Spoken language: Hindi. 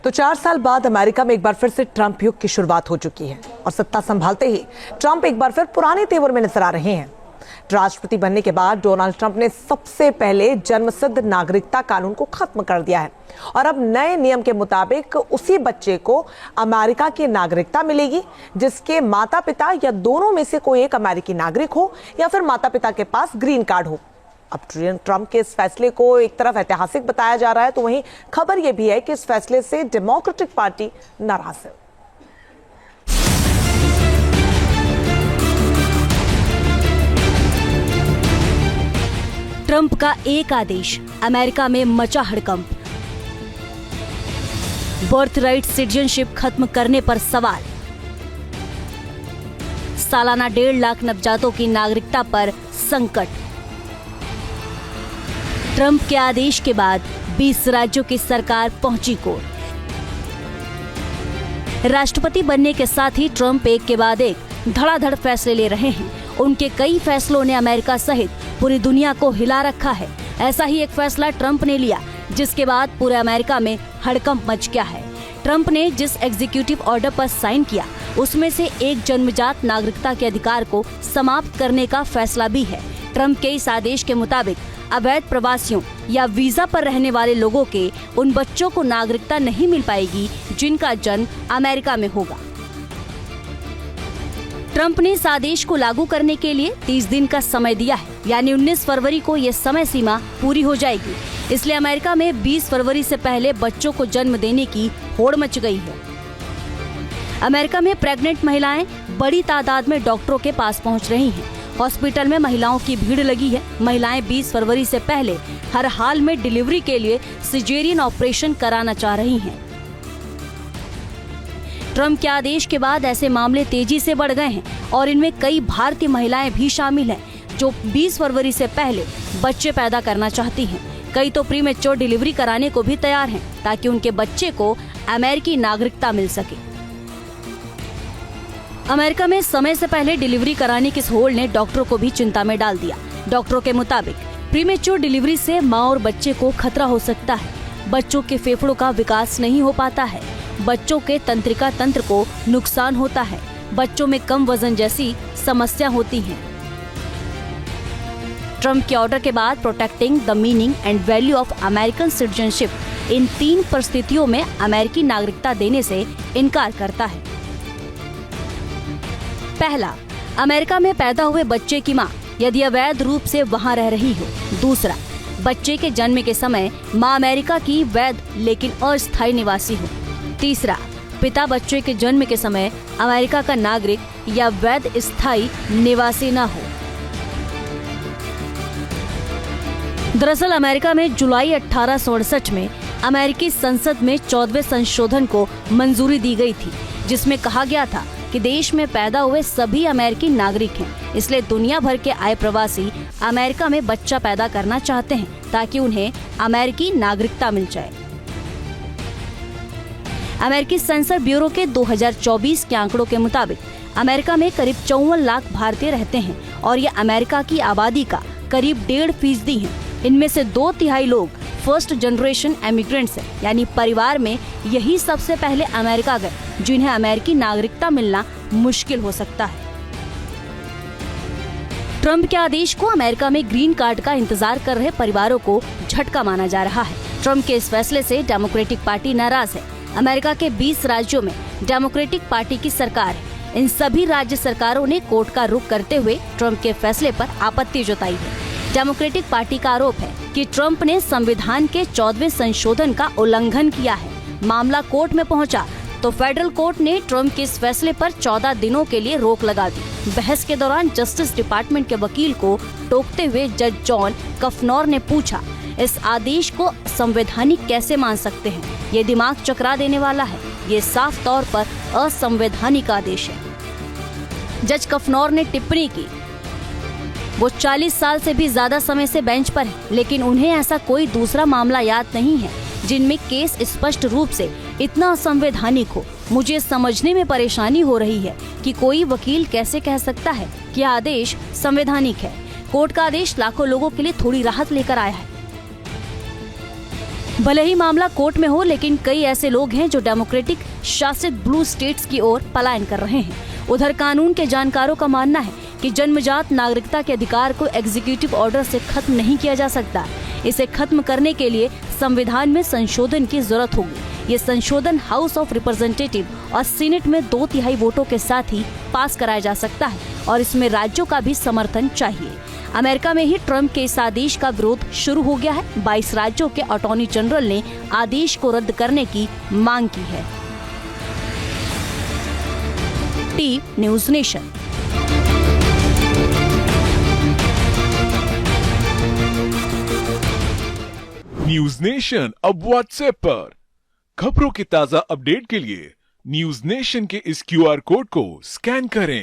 तो 4 साल बाद अमेरिका में एक बार फिर से ट्रंप युग की शुरुआत हो चुकी है और सत्ता संभालते ही ट्रंप एक बार फिर पुराने तेवर में नजर आ रहे हैं। राष्ट्रपति बनने के बाद डोनाल्ड ट्रंप ने सबसे पहले जन्मसिद्ध नागरिकता कानून को खत्म कर दिया है और अब नए नियम के मुताबिक उसी बच्चे को अमेरिका की नागरिकता मिलेगी जिसके माता पिता या दोनों में से कोई एक अमेरिकी नागरिक हो या फिर माता पिता के पास ग्रीन कार्ड हो। अब ट्रंप के इस फैसले को एक तरफ ऐतिहासिक बताया जा रहा है तो वहीं खबर यह भी है कि इस फैसले से डेमोक्रेटिक पार्टी नाराज है। ट्रंप का एक आदेश, अमेरिका में मचा हड़कंप। बर्थ राइट सिटीजनशिप खत्म करने पर सवाल। सालाना 1.5 लाख नवजातों की नागरिकता पर संकट। ट्रंप के आदेश के बाद 20 राज्यों की सरकार पहुंची कोर्ट। राष्ट्रपति बनने के साथ ही ट्रंप एक के बाद एक धड़ाधड़ फैसले ले रहे हैं। उनके कई फैसलों ने अमेरिका सहित पूरी दुनिया को हिला रखा है। ऐसा ही एक फैसला ट्रंप ने लिया जिसके बाद पूरे अमेरिका में हड़कंप मच गया है। ट्रंप ने जिस एग्जीक्यूटिव ऑर्डर पर साइन किया उसमें से एक जन्मजात नागरिकता के अधिकार को समाप्त करने का फैसला भी है। ट्रंप के इस आदेश के मुताबिक अवैध प्रवासियों या वीजा पर रहने वाले लोगों के उन बच्चों को नागरिकता नहीं मिल पाएगी जिनका जन्म अमेरिका में होगा। ट्रंप ने इस आदेश को लागू करने के लिए 30 दिन का समय दिया है, यानी 19 फरवरी को ये समय सीमा पूरी हो जाएगी। इसलिए अमेरिका में 20 फरवरी से पहले बच्चों को जन्म देने की होड़ मच गई है। अमेरिका में प्रेग्नेंट महिलाएं बड़ी तादाद में डॉक्टरों के पास पहुंच रही हैं। हॉस्पिटल में महिलाओं की भीड़ लगी है। महिलाएं 20 फरवरी से पहले हर हाल में डिलीवरी के लिए सिजेरियन ऑपरेशन कराना चाह रही हैं। ट्रंप के आदेश के बाद ऐसे मामले तेजी से बढ़ गए हैं और इनमें कई भारतीय महिलाएं भी शामिल हैं जो 20 फरवरी से पहले बच्चे पैदा करना चाहती हैं। कई तो प्रीमेच्योर डिलीवरी कराने को भी तैयार हैं ताकि उनके बच्चे को अमेरिकी नागरिकता मिल सके। अमेरिका में समय से पहले डिलीवरी कराने की इस होड़ ने डॉक्टरों को भी चिंता में डाल दिया। डॉक्टरों के मुताबिक प्रीमेच्योर डिलीवरी से मां और बच्चे को खतरा हो सकता है। बच्चों के फेफड़ों का विकास नहीं हो पाता है। बच्चों के तंत्रिका तंत्र को नुकसान होता है। बच्चों में कम वजन जैसी समस्या होती है। ट्रंप के ऑर्डर के बाद protecting the meaning and value of American citizenship in 3 परिस्थितियों में अमेरिकी नागरिकता देने से इनकार करता है। पहला, अमेरिका में पैदा हुए बच्चे की मां यदि अवैध रूप से वहां रह रही हो। दूसरा, बच्चे के जन्म के समय मां अमेरिका की वैध लेकिन अस्थायी निवासी हो। तीसरा, पिता बच्चे के जन्म के समय अमेरिका का नागरिक या वैध स्थायी निवासी न हो। दरअसल अमेरिका में जुलाई 1868 में अमेरिकी संसद में 14वें संशोधन को मंजूरी दी गई थी जिसमें कहा गया था कि देश में पैदा हुए सभी अमेरिकी नागरिक हैं। इसलिए दुनिया भर के आए प्रवासी अमेरिका में बच्चा पैदा करना चाहते हैं ताकि उन्हें अमेरिकी नागरिकता मिल जाए। अमेरिकी सेंसर ब्यूरो के 2024 के आंकड़ों के मुताबिक अमेरिका में करीब 54 लाख भारतीय रहते हैं और ये अमेरिका की आबादी का करीब 1.5% हैं। इनमें से 2/3 लोग फर्स्ट जनरेशन एमिग्रेंट्स हैं, यानी परिवार में यही सबसे पहले अमेरिका गए जिन्हें अमेरिकी नागरिकता मिलना मुश्किल हो सकता है। ट्रंप के आदेश को अमेरिका में ग्रीन कार्ड का इंतजार कर रहे परिवारों को झटका माना जा रहा है। ट्रंप के इस फैसले से डेमोक्रेटिक पार्टी नाराज है। अमेरिका के 20 राज्यों में डेमोक्रेटिक पार्टी की सरकार है। इन सभी राज्य सरकारों ने कोर्ट का रुख करते हुए ट्रंप के फैसले पर आपत्ति जताई है। डेमोक्रेटिक पार्टी का आरोप है कि ट्रंप ने संविधान के 14वें संशोधन का उल्लंघन किया है। मामला कोर्ट में पहुंचा तो फेडरल कोर्ट ने ट्रंप के इस फैसले पर 14 दिनों के लिए रोक लगा दी। बहस के दौरान जस्टिस डिपार्टमेंट के वकील को टोकते हुए जज जॉन कफनौर ने पूछा, इस आदेश को संवैधानिक कैसे मान सकते हैं? ये दिमाग चकरा देने वाला है। ये साफ तौर पर असंवैधानिक आदेश है। जज कफनौर ने टिप्पणी की, वो 40 साल से भी ज्यादा समय से बेंच पर है, लेकिन उन्हें ऐसा कोई दूसरा मामला याद नहीं है जिनमें केस स्पष्ट रूप से इतना असंवैधानिक हो। मुझे समझने में परेशानी हो रही है कि कोई वकील कैसे कह सकता है कि आदेश संवैधानिक है। कोर्ट का आदेश लाखों लोगों के लिए थोड़ी राहत लेकर आया है। भले ही मामला कोर्ट में हो, लेकिन कई ऐसे लोग हैं जो डेमोक्रेटिक शासित ब्लू स्टेट्स की ओर पलायन कर रहे हैं। उधर कानून के जानकारों का मानना है कि जन्मजात नागरिकता के अधिकार को एग्जीक्यूटिव ऑर्डर से खत्म नहीं किया जा सकता। इसे खत्म करने के लिए संविधान में संशोधन की जरूरत होगी। ये संशोधन हाउस ऑफ रिप्रेजेंटेटिव और सीनेट में 2/3 वोटों के साथ ही पास कराया जा सकता है और इसमें राज्यों का भी समर्थन चाहिए। अमेरिका में ही ट्रंप के इस आदेश का विरोध शुरू हो गया है। 22 राज्यों के अटॉर्नी जनरल ने आदेश को रद्द करने की मांग की है। Team news nation. News nation अब व्हाट्सएप पर खबरों की ताजा अपडेट के लिए न्यूज नेशन के इस QR कोड को स्कैन करें।